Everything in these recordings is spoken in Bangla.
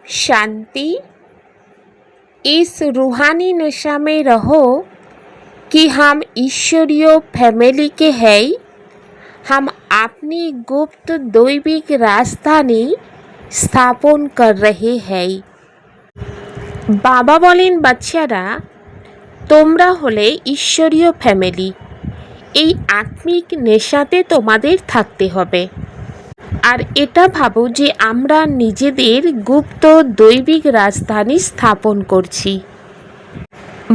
शांति। इस रूहानी नशा में रहो कि हम ईश्वरीय फैमिली के हैं। हम अपनी गुप्त दैविक राजधानी স্থাপন कर रहे हैं। বাবা বলেন, বাচ্চারা, তোমরা হলে ঈশ্বরীয় ফ্যামিলি। এই আত্মিক নেশাতে তোমাদের থাকতে হবে। আর এটা ভাবো যে আমরা নিজেদের গুপ্ত दैविक राजधानी স্থাপন করছি।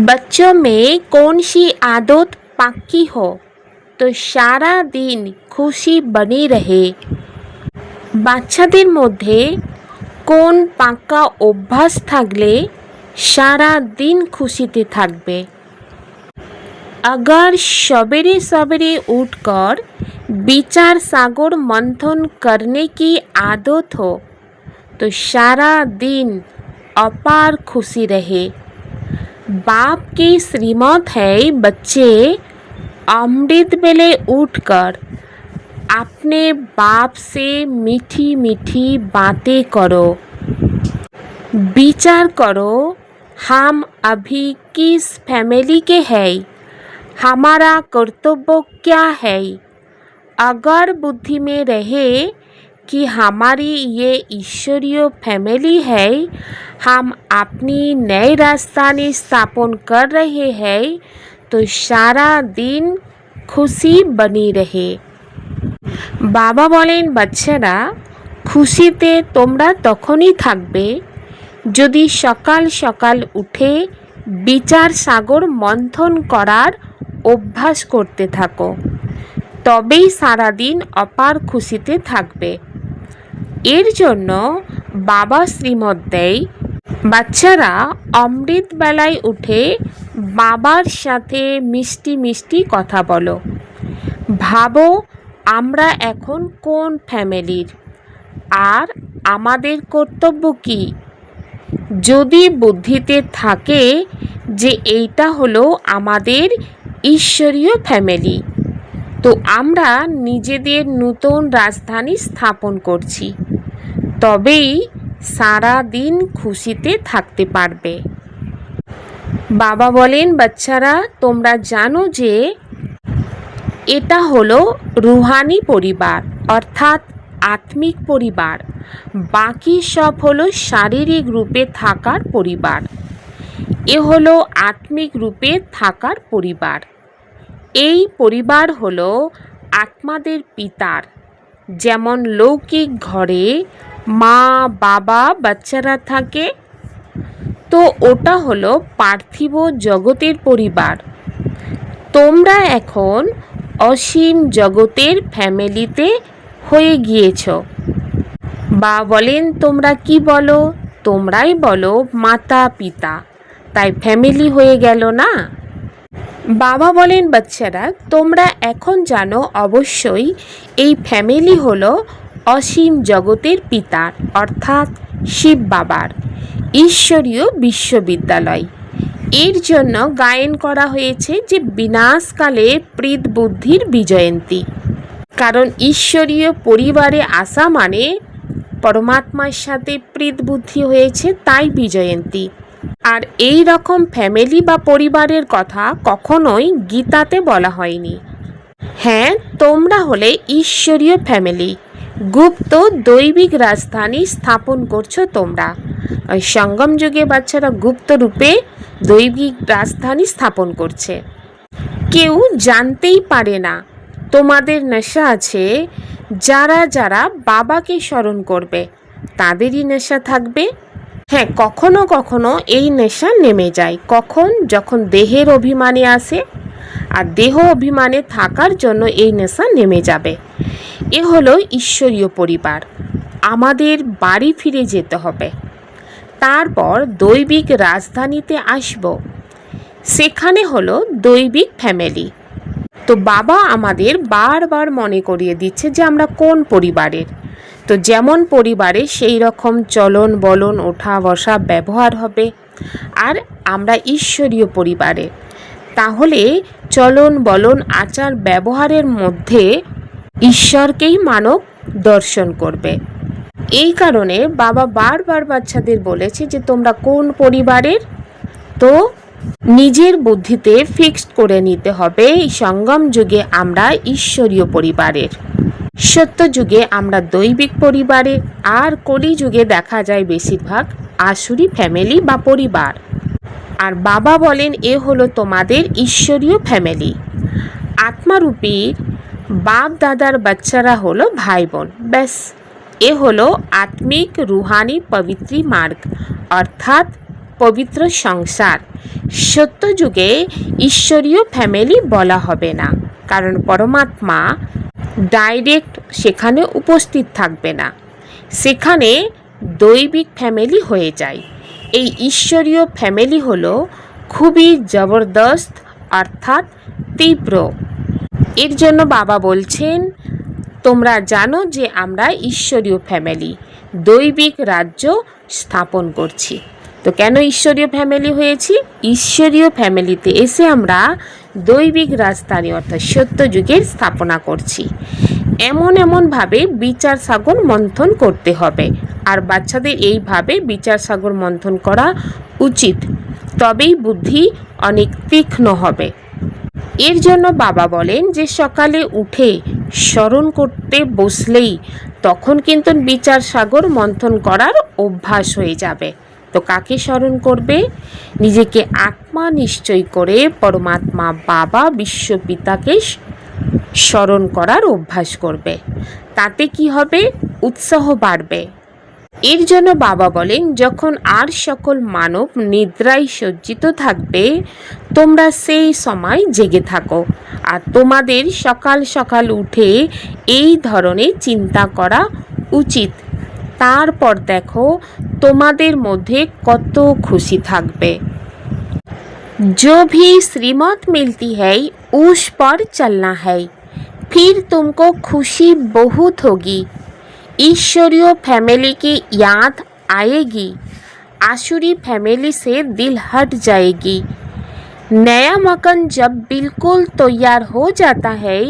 बच्चों में कौन सी आदत पक्की हो तो सारा दिन खुशी बनी रहे। বাচ্চাদের মধ্যে কোন পাক্কা অভ্যাস থাকলে সারা দিন খুশিতে থাকবে। अगर सवेरे सवेरे उठकर विचार सागर मंथन करने की आदत हो तो सारा दिन अपार खुशी रहे। बाप की श्रीमत है, बच्चे, अमृत बेले उठकर अपने बाप से मीठी मीठी बातें करो। विचार करो, हम अभी किस फैमिली के हैं, हमारा कर्तव्य क्या है। अगर बुद्धि में रहे कि हमारी ये ईश्वरीय फैमिली है, हम अपनी नई राजधानी स्थापन कर रहे हैं, तो सारा दिन खुशी बनी रहे। বাবা বলেন, বাচ্চারা, খুশিতে তোমরা তখনই থাকবে যদি সকাল সকাল উঠে বিচার সাগর মন্থন করার অভ্যাস করতে থাকো, তবেই সারাদিন অপার খুশিতে থাকবে। এর জন্য বাবা শ্রীমত দেয়, বাচ্চারা, অমৃত বেলায় উঠে বাবার সাথে মিষ্টি মিষ্টি কথা বলো। ভাবো আমরা এখন কোন ফ্যামিলির আর আমাদের কর্তব্য কি। যদি বুদ্ধিতে থাকে যে এইটা হলো আমাদের ঈশ্বরীয় ফ্যামিলি, তো আমরা নিজেদের নতুন রাজধানী স্থাপন করছি, তবেই সারা দিন খুশিতে থাকতে পারবে। বাবা বলেন, বাচ্চারা, তোমরা জানো যে এটা হলো রুহানি পরিবার অর্থাৎ আত্মিক পরিবার। বাকি সব হলো শারীরিক রূপে থাকার পরিবার। এ হলো আত্মিক রূপে থাকার পরিবার। এই পরিবার হলো আত্মাদের পিতার। যেমন লৌকিক ঘরে মা বাবা বাচ্চারা থাকে, তো ওটা হলো পার্থিব জগতের পরিবার। তোমরা এখন অসীম জগতের ফ্যামিলিতে হয়ে গিয়েছ। বা বলেন, তোমরা কি বলো? তোমরাই বলো মাতা পিতা, তাই ফ্যামিলি হয়ে গেল না? বাবা বলেন, বাচ্চারা, তোমরা এখন জানো অবশ্যই এই ফ্যামিলি হলো অসীম জগতের পিতার অর্থাৎ শিব বাবার ঈশ্বরীয় বিশ্ববিদ্যালয়। এর জন্য গায়ন করা হয়েছে যে বিনাশকালে প্রীত বুদ্ধির বিজয়ন্তী। কারণ ঈশ্বরীয় পরিবারে আসা মানে পরমাত্মার সাথে প্রীত বুদ্ধি হয়েছে, তাই বিজয়ন্তী। আর এই রকম ফ্যামিলি বা পরিবারের কথা কখনোই গীতাতে বলা হয়নি। হ্যাঁ, তোমরা হলে ঈশ্বরীয় ফ্যামিলি, গুপ্ত দৈবিক রাজধানী স্থাপন করছো তোমরা। ওই সঙ্গম যুগে বাচ্চারা গুপ্ত রূপে দৈবিক রাজধানী স্থাপন করছে। কেউ জানতেই পারে না তোমাদের নেশা আছে। যারা যারা বাবাকে স্মরণ করবে তাদেরই নেশা থাকবে। হ্যাঁ, কখনো কখনো এই নেশা নেমে যায়। কখন? যখন দেহের অভিমানে আসে, আর দেহ অভিমানে থাকার জন্য এই নেশা নেমে যাবে। এ হলো ঈশ্বরীয় পরিবার। আমাদের বাড়ি ফিরে যেতে হবে, তারপর দৈবিক রাজধানীতে আসব। সেখানে হলো দৈবিক ফ্যামিলি। তো বাবা আমাদের বারবার মনে করিয়ে দিচ্ছে যে আমরা কোন পরিবারের। তো যেমন পরিবারে সেই রকম চলন বলন ওঠা বসা ব্যবহার হবে। আর আমরা ঈশ্বরীয় পরিবারে, তাহলে চলন বলন আচার ব্যবহারের মধ্যে ঈশ্বরকেই মানব দর্শন করবে। এই কারণে বাবা বারবার বাচ্চাদের বলেছে যে তোমরা কোন পরিবারের, তো নিজের বুদ্ধিতে ফিক্সড করে নিতে হবে এই সঙ্গম যুগে আমরা ঈশ্বরীয় পরিবারের, সত্য যুগে আমরা দৈবিক পরিবারের, আর কলি যুগে দেখা যায় বেশিরভাগ আসুরি ফ্যামিলি বা পরিবার। আর বাবা বলেন এ হলো তোমাদের ঈশ্বরীয় ফ্যামিলি। আত্মারূপী বাপ দাদার বাচ্চারা হলো ভাই বোন, ব্যাস এ হলো আত্মিক রুহানি পবিত্রী মার্গ অর্থাৎ পবিত্র সংসার। সত্য যুগে ঈশ্বরীয় ফ্যামিলি বলা হবে না, কারণ পরমাত্মা ডাইরেক্ট সেখানে উপস্থিত থাকবে না, সেখানে দৈবিক ফ্যামিলি হয়ে যায়। এই ঈশ্বরীয় ফ্যামিলি হলো খুবই জবরদস্ত অর্থাৎ তীব্র। এর জন্য বাবা বলছেন তোমরা জানো যে আমরা ঈশ্বরীয় ফ্যামিলি, দৈবিক রাজ্য স্থাপন করছি। তো কেন ঈশ্বরীয় ফ্যামিলি হয়েছি? ঈশ্বরীয় ফ্যামিলিতে এসে আমরা দৈবিক রাজধানী অর্থাৎ সত্য যুগের স্থাপনা করছি। এমনভাবে বিচার সাগর মন্থন করতে হবে, আর বাচ্চাদের এইভাবে বিচার সাগর মন্থন করা উচিত, তবেই বুদ্ধি অনেক তীক্ষ্ণ হবে। এর জন্য বাবা বলেন যে সকালে উঠে স্মরণ করতে বসলেই তখন কিন্তু বিচার সাগর মন্থন করার অভ্যাস হয়ে যাবে। তো কাকে স্মরণ করবে? নিজেকে আত্মা নিশ্চয় করে পরমাত্মা বাবা বিশ্বপিতাকে স্মরণ করার অভ্যাস করবে। তাতে কি হবে? উৎসাহ বাড়বে। এর জন্য বাবা বলেন যখন আর সকল মানব নিদ্রায় সজ্জিত থাকবে তোমরা সেই সময় জেগে থাকো, আর তোমাদের সকাল সকাল উঠে এই ধরনের চিন্তা করা উচিত। তারপর দেখো তোমাদের মধ্যে কত খুশি থাকবে। जो भी श्रीमत मिलती है उस पर चलना है, फिर तुमको खुशी बहुत होगी। ईश्वरीय फैमिली की याद आएगी, आसुरी फैमिली से दिल हट जाएगी। नया मकान जब बिल्कुल तैयार हो जाता है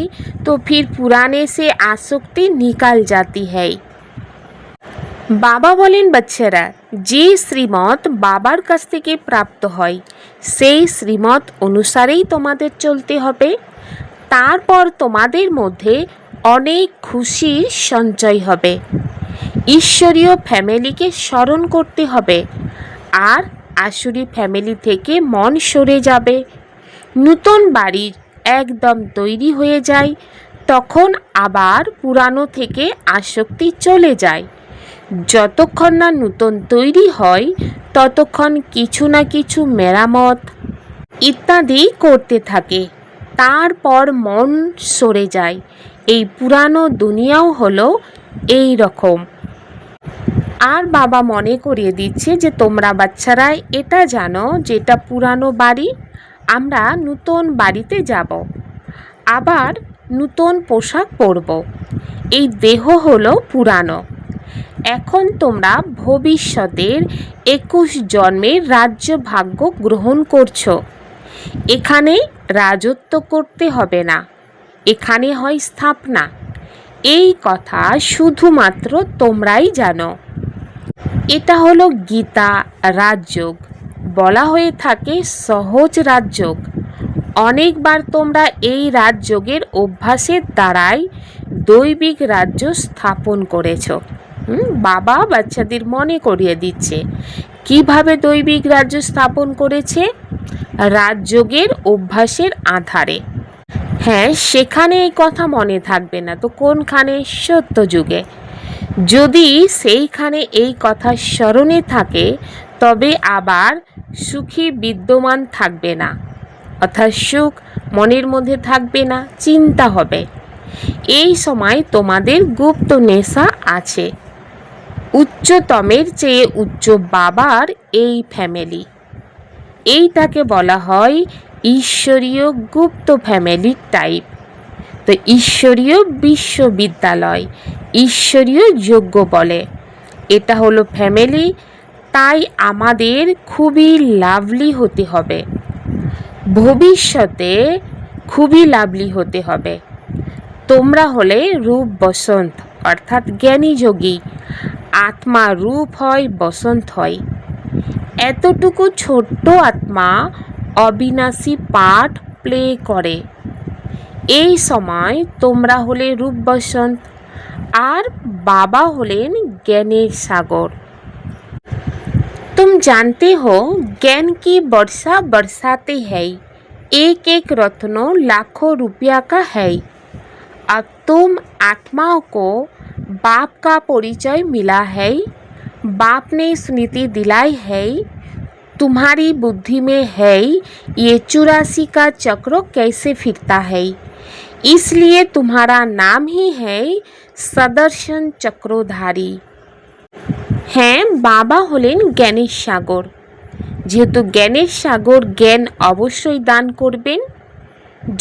तो फिर पुराने से आसक्ति निकल जाती है। বাবা বলেন বাচ্চারা যে শ্রীমত বাবার কাছ থেকে প্রাপ্ত হয় সেই শ্রীমত অনুসারেই তোমাদের চলতে হবে। তারপর তোমাদের মধ্যে অনেক খুশির সঞ্চয় হবে। ঈশ্বরীয় ফ্যামিলিকে স্মরণ করতে হবে, আর আসুরি ফ্যামিলি থেকে মন সরে যাবে। নতুন বাড়ি একদম তৈরি হয়ে যায়, তখন আবার পুরানো থেকে আসক্তি চলে যায়। যতক্ষণ না নতুন তৈরি হয় ততক্ষণ কিছু না কিছু মেরামত ইত্যাদি করতে থাকে, তারপর মন সরে যায়। এই পুরানো দুনিয়াও হলো এই রকম। আর বাবা মনে করিয়ে দিচ্ছে যে তোমরা বাচ্চারা এটা জানো যে এটা পুরানো বাড়ি, আমরা নতুন বাড়িতে যাব, আবার নতুন পোশাক পরব। এই দেহ হলো পুরানো। এখন তোমরা ভবিষ্যতের 21 জন্মের রাজ্য ভাগ্য গ্রহণ করছো। এখানে রাজত্ব করতে হবে না, এখানে হয় স্থাপনা। এই কথা শুধুমাত্র তোমরাই জানো। এটা হলো গীতা রাজযোগ, বলা হয়ে থাকে সহজ রাজযোগ। অনেকবার তোমরা এই রাজযোগের অভ্যাসের দ্বারাই দৈবিক রাজ্য স্থাপন করেছো। বাবা বাচ্চাদের মনে করিয়ে দিচ্ছে কিভাবে দৈবিক রাজ্য স্থাপন করেছে, রাজযোগের অভ্যাসের আধারে। হ্যাঁ, সেখানে এই কথা মনে থাকবে না তো কোনখানে? সত্য যুগে। যদি সেইখানে এই কথা স্মরণে থাকে তবে আবার সুখী বিদ্যমান থাকবে না, অর্থাৎ সুখ মনের মধ্যে থাকবে না, চিন্তা হবে। এই সময় তোমাদের গুপ্ত নেশা আছে। উচ্চতমের চেয়ে উচ্চ বাবার এই ফ্যামিলি, এইটাকে বলা হয় ঈশ্বরীয় গুপ্ত ফ্যামিলি টাইপ। তো ঈশ্বরীয় বিশ্ববিদ্যালয়, ঈশ্বরীয় যজ্ঞ বলে। এটা হলো ফ্যামিলি, তাই আমাদের খুবই লাভলি হতে হবে, ভবিষ্যতে খুবই লাভলি হতে হবে। তোমরা হলে রূপ বসন্ত অর্থাৎ জ্ঞানী যোগী, আত্মা রূপ হয়, বসন্ত হয়। এতটুকু ছোট্ট আত্মা অবিনাশী পার্ট প্লে করে। এই সময় তোমরা হলে রূপ বসন্ত আর বাবা হলেন জ্ঞানের সাগর। तुम जानते हो ज्ञान की वर्षा बरसाते है, एक एक रत्नों लाखों रुपया का है। अब तुम आत्माओं को बाप का परिचय मिला है, बाप ने स्मृति दिलाई है, तुम्हारी बुद्धि में है ये 84 का चक्र कैसे फिरता है, इसलिए तुम्हारा नाम ही है सदर्शन चक्रोधारी। হ্যাঁ, বাবা হলেন জ্ঞানের সাগর। যেহেতু জ্ঞানের সাগর, জ্ঞান অবশ্যই দান করবেন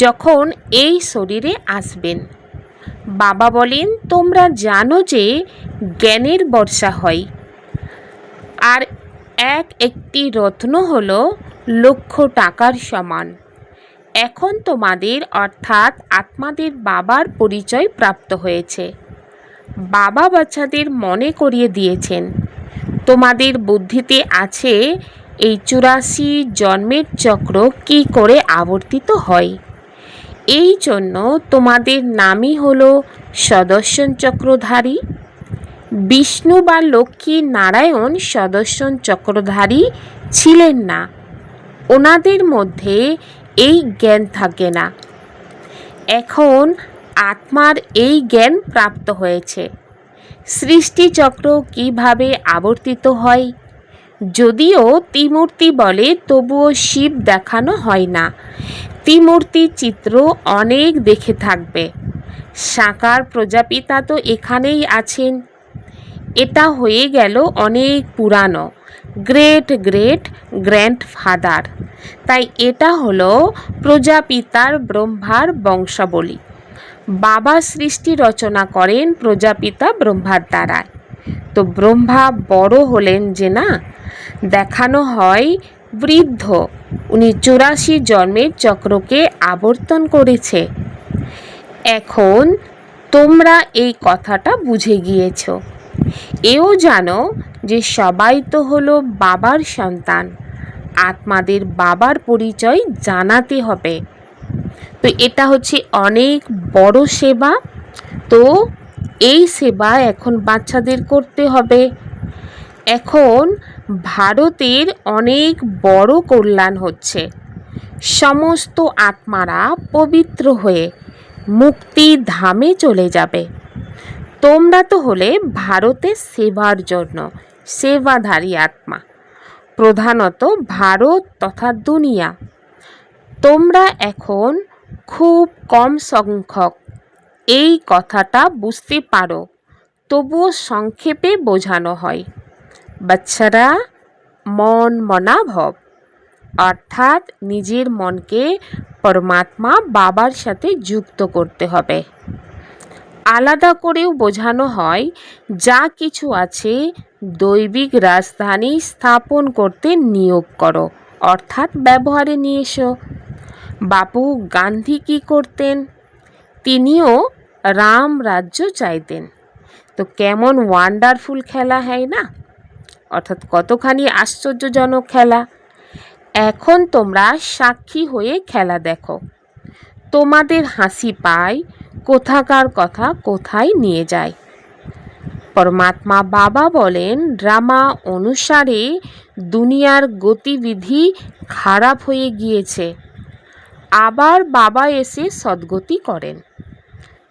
যখন এই শরীরে আসবেন। বাবা বলেন, তোমরা জানো যে জ্ঞানের বর্ষা হয়, আর একটি রত্ন হলো লক্ষ টাকার সমান। এখন তোমাদের অর্থাৎ আত্মাদের বাবার পরিচয় প্রাপ্ত হয়েছে। বাবা বাচ্চাদের মনে করিয়ে দিয়েছেন, তোমাদের বুদ্ধিতে আছে এই 84 জন্মের চক্র কি করে আবর্তিত হয়। এই জন্য তোমাদের নামই হলো সদর্শন চক্রধারী। বিষ্ণু বা লক্ষ্মী নারায়ণ সদর্শন চক্রধারী ছিলেন না, ওনাদের মধ্যে এই জ্ঞান থাকে না। এখন আত্মার এই জ্ঞান প্রাপ্ত হয়েছে। সৃষ্টিচক্র কিভাবে আবর্তিত হয়, যদিও ত্রিমূর্তি বলে তবুও শিব দেখানো হয় না। ত্রিমূর্তি চিত্র অনেক দেখে থাকবে। সাকার প্রজাপিতা তো এখানেই আছেন। এটা হয়ে গেল অনেক পুরানো, গ্রেট গ্রেট গ্র্যান্ডফাদার। তাই এটা হলো প্রজাপিতার ব্রহ্মার বংশাবলী। বাবা সৃষ্টি রচনা করেন প্রজাপিতা ব্রহ্মার দ্বারা। তো ব্রহ্মা বড় হলেন যে না, দেখানো হয় বৃদ্ধ, উনি 84 জন্মের চক্রকে আবর্তন করেছে। এখন তোমরা এই কথাটা বুঝে গিয়েছ। এও জানো যে সবাই তো হলো বাবার সন্তান, আত্মাদের বাবার পরিচয় জানাতে হবে। তো এটা হচ্ছে অনেক বড় সেবা। তো এই সেবা এখন বাচ্চাদের করতে হবে। এখন ভারতের অনেক বড় কল্যাণ হচ্ছে। সমস্ত আত্মারা পবিত্র হয়ে মুক্তি ধামে চলে যাবে। তোমরা তো হলে ভারতের সেবার জন্য সেবাধারী আত্মা, প্রধানত ভারত তথা দুনিয়া। তোমরা এখন খুব কম সংখ্যক এই কথাটা বুঝতে পারো, তবুও সংক্ষেপে বোঝানো হয়। বাচ্চারা মন মনাভব, অর্থাৎ নিজের মনকে পরমাত্মা বাবার সাথে যুক্ত করতে হবে। আলাদা করেও বোঝানো হয় যা কিছু আছে দৈবিক রাজধানী স্থাপন করতে নিয়োগ করো, অর্থাৎ ব্যবহারে নিয়ে এসো। বাপু গান্ধী কি করতেন? তিনিও রাম রাজ্য চাইতেন। তো কেমন ওয়ান্ডারফুল খেলা, হয় না? অর্থাৎ কতখানি আশ্চর্যজনক খেলা। এখন তোমরা সাক্ষী হয়ে খেলা দেখো। তোমাদের হাসি পায়, কোথাকার কথা কোথায় নিয়ে যায়। পরমাত্মা বাবা বলেন, ড্রামা অনুসারে দুনিয়ার গতিবিধি খারাপ হয়ে গিয়েছে, আবার বাবা এসে সদ্গতি করেন।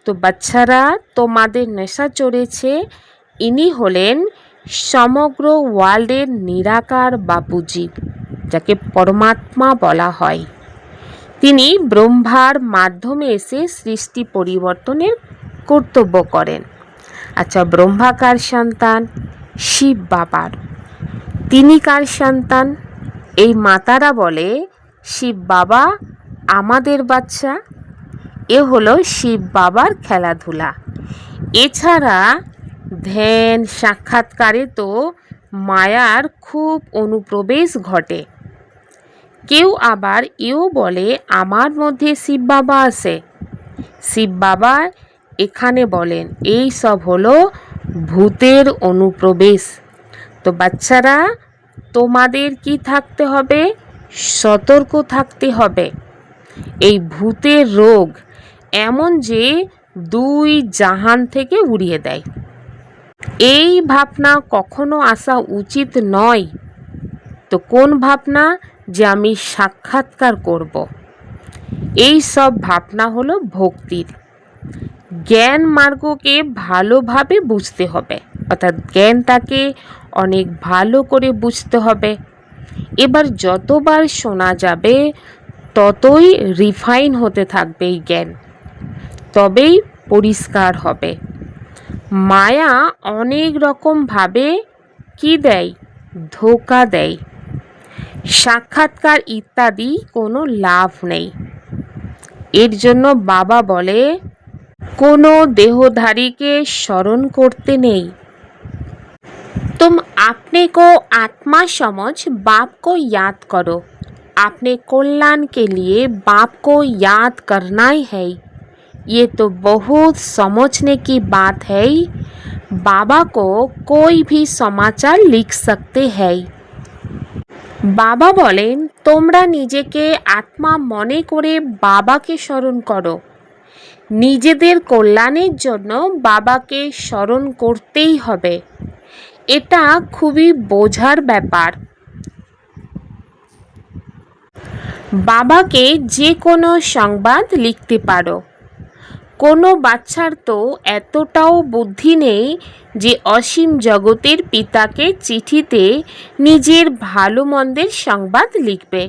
তো বাচ্চারা, তোমাদের নেশা চড়েছে। ইনি হলেন সমগ্র ওয়ার্ল্ডের নিরাকার বাপুজি, যাকে পরমাত্মা বলা হয়। তিনি ব্রহ্মার মাধ্যমে এসে সৃষ্টি পরিবর্তনের কর্তব্য করেন। আচ্ছা, ব্রহ্মা কার সন্তান? শিব বাবার। তিনি কার সন্তান? এই মাতারা বলে শিব বাবা আমাদের বাচ্চা। এ হলো শিব বাবার খেলাধুলা। এছাড়া ধ্যান সাক্ষাৎকারে তো মায়ার খুব অনুপ্রবেশ ঘটে। কেউ আবার এও বলে আমার মধ্যে শিব বাবা আছে। শিব বাবা এখানে বলেন এই সব হলো ভূতের অনুপ্রবেশ। তো বাচ্চারা, তোমাদের কি থাকতে হবে? সতর্ক থাকতে হবে। এই ভূতের রোগ এমন যে দুই জাহান থেকে উড়িয়ে দেয়। এই ভাবনা কখনো আসা উচিত নয়। তো কোন ভাবনা? যে আমি সাক্ষাৎকার করব। এই সব ভাবনা হলো ভক্তির। জ্ঞান মার্গকে ভালোভাবে বুঝতে হবে, অর্থাৎ জ্ঞানটাকে অনেক ভালো করে বুঝতে হবে। এবার যতবার শোনা যাবে ততই রিফাইন হতে থাকবে এই জ্ঞান, তবেই পরিষ্কার হবে। মায়া অনেক রকমভাবে কি দেয়? ধোঁকা দেয়। সাক্ষাৎকার ইত্যাদি কোনো লাভ নেই। এর জন্য বাবা বলে কোনো দেহধারীকে স্মরণ করতে নেই। तुम अपने को आत्मा समझ बाप को याद करो। अपने कल्याण के लिए बाप को याद करना ही है। ये तो बहुत समझने की बात है। बाबा को कोई भी समाचार लिख सकते हैं। বাবা বলেন, তোমরা নিজেকে আত্মা মনে করে বাবাকে স্মরণ করো। নিজেদের কল্যাণের জন্য বাবাকে স্মরণ করতেই হবে। এটা খুবই বোঝার ব্যাপার। বাবাকে যে কোনো সংবাদ লিখতে পারো। কোনো বাচ্চার তো এতটাও বুদ্ধি নেই যে অসীম জগতের পিতাকে চিঠিতে নিজের ভালো মন্দের সংবাদ লিখবে।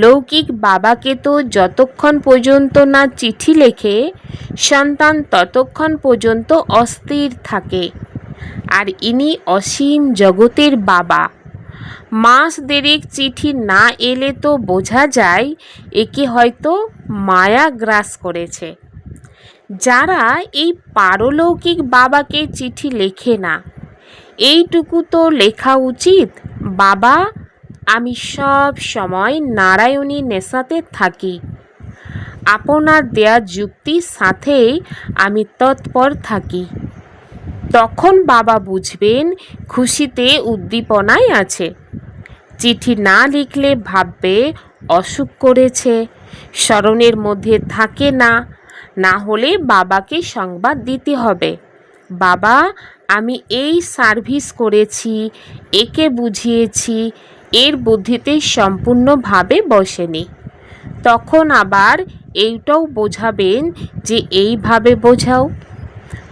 লৌকিক বাবাকে তো যতক্ষণ পর্যন্ত না চিঠি লেখে সন্তান ততক্ষণ পর্যন্ত অস্থির থাকে। আর ইনি অসীম জগতের বাবা। মাস দেড়েক চিঠি না এলে তো বোঝা যায় একে হয়তো মায়া গ্রাস করেছে। যারা এই পারলৌকিক বাবাকে চিঠি লেখে না, এইটুকু তো লেখা উচিত, বাবা আমি সব সময় নারায়ণী নেশাতে থাকি। আপনার দেয়া যুক্তির সাথেই আমি তৎপর থাকি। তখন বাবা বুঝবেন খুশিতে উদ্দীপনায় আছে। চিঠি না লিখলে ভাববে অসুখ করেছে, স্মরণের মধ্যে থাকে না। না হলে বাবাকে সংবাদ দিতে হবে, বাবা আমি এই সার্ভিস করেছি, একে বুঝিয়েছি, এর বুদ্ধিতে সম্পূর্ণভাবে বসেনি। তখন আবার এইটাও বোঝাবেন যে এইভাবে বোঝাও।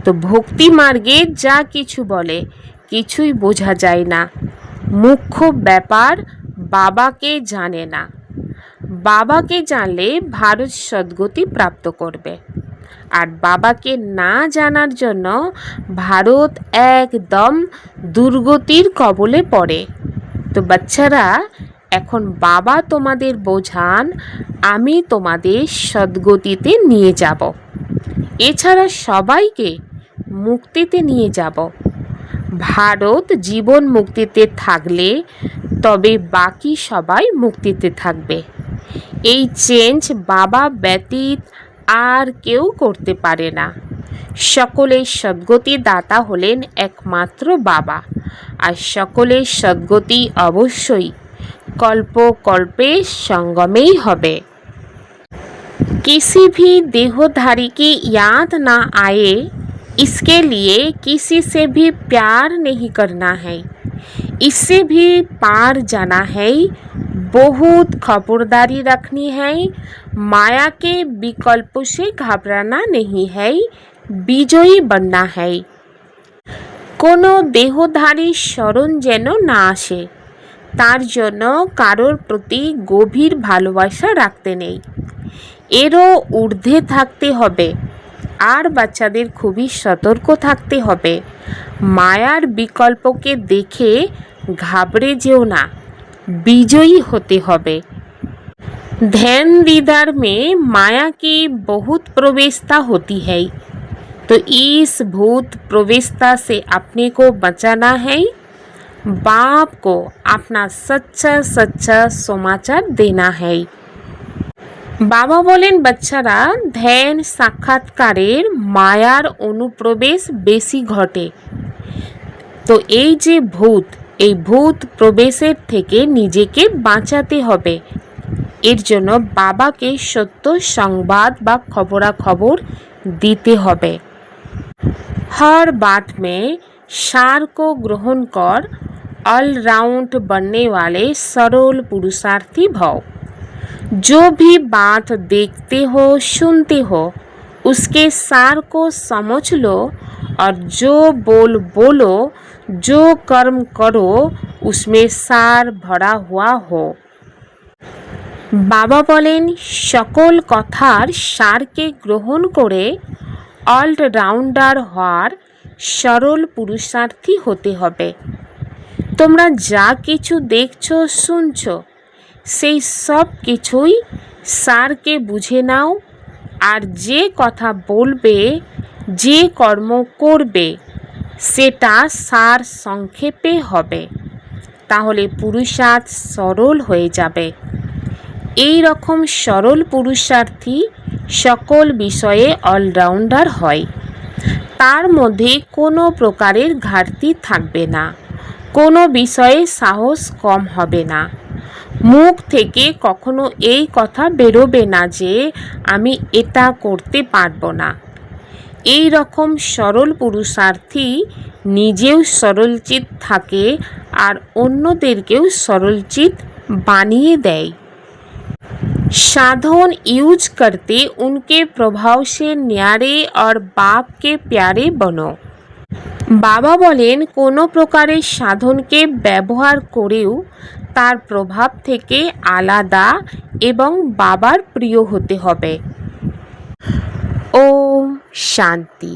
তো ভক্তি মার্গে যা কিছু বলে কিছুই বোঝা যায় না। মুখ্য ব্যাপার বাবাকে জানে না। বাবাকে জানলে ভারত সদ্গতি প্রাপ্ত করবে। আর বাবাকে না জানার জন্য ভারত একদম দুর্গতির কবলে পড়ে। তো বাচ্চারা, এখন বাবা তোমাদের বোঝান, আমি তোমাদের সদ্গতিতে নিয়ে যাব। এছাড়া সবাইকে মুক্তিতে নিয়ে যাব। ভারত জীবন মুক্তিতে থাকলে তবে বাকি সবাই মুক্তিতে থাকবে। এই চেঞ্জ বাবা ব্যতীত আর কেউ করতে পারে না। সকলের সদ্গতি দাতা হলেন একমাত্র বাবা। আর সকলের সদ্গতি অবশ্যই কল্প কল্পে संगमेই হবে। किसी भी देहधारी की याद ना आए, इसके लिए किसी से भी प्यार नहीं करना है। इससे भी पार जाना है। बहुत खबरदारी रखनी है। माया के विकल्प से घबराना नहीं है, विजयी बनना है। কোনো দেহধারীর স্মরণ যেন না আসে, তার জন্য কারোর প্রতি গভীর ভালোবাসা রাখতে নেই। এরও ঊর্ধ্বে থাকতে হবে। আর বাচ্চাদের খুবই সতর্ক থাকতে হবে। মায়ার বিকল্পকে দেখে ঘাবড়ে যেও না, বিজয়ী হতে হবে। ध्यान दीदार में माया की बहुत प्रवेशता होती है। तो इस भूत प्रवेशता से अपने को बचाना है। बाप को अपना सच्चा सच्चा समाचार देना है। বাবা বলেন বাচ্চারা ধ্যান সাক্ষাৎকারের মায়ার অনুপ্রবেশ বেশি ঘটে। তো এই যে ভূত, এই ভূত প্রবেশের থেকে নিজেকে বাঁচাতে হবে। এর জন্য বাবাকে সত্য সংবাদ বা খবরাখবর দিতে হবে। हर बात में सार को ग्रहण कर ऑलराउंड बनने वाले सरल पुरुषार्थी भव। जो भी बात देखते हो सुनते हो उसके सार को समझ लो और जो बोलो जो कर्म करो उसमें सार भरा हुआ हो। বাবা বলেন সকল কথার সারকে গ্রহণ করে অলরাউন্ডার হওয়ার সরল পুরুষার্থী হতে হবে। তোমরা যা কিছু দেখছো শুনছো সেই সব কিছুই সারকে বুঝে নাও, আর যে কথা বলবে যে কর্ম করবে সেটা সার সংক্ষেপে হবে, তাহলে পুরুষার্থ সরল হয়ে যাবে। এই রকম সরল পুরুষার্থী সকল বিষয়ে অলরাউন্ডার হয়। তার মধ্যে কোনো প্রকারের ঘাটতি থাকবে না, কোনো বিষয়ে সাহস কম হবে না। মুখ থেকে কখনো এই কথা বেরোবে না যে আমি এটা করতে পারবো না। এই রকম সরল পুরুষার্থী নিজেও সরলচিত থাকে আর অন্যদেরকেও সরলচিত বানিয়ে দেয়। साधन यूज करते उनके प्रभाव से न्यारे और बाप के प्यारे बनो। বাবা বলেন কোনো প্রকারের সাধনকে ব্যবহার করেও তার প্রভাব থেকে আলাদা এবং বাবার প্রিয় হতে হবে। ওম শান্তি।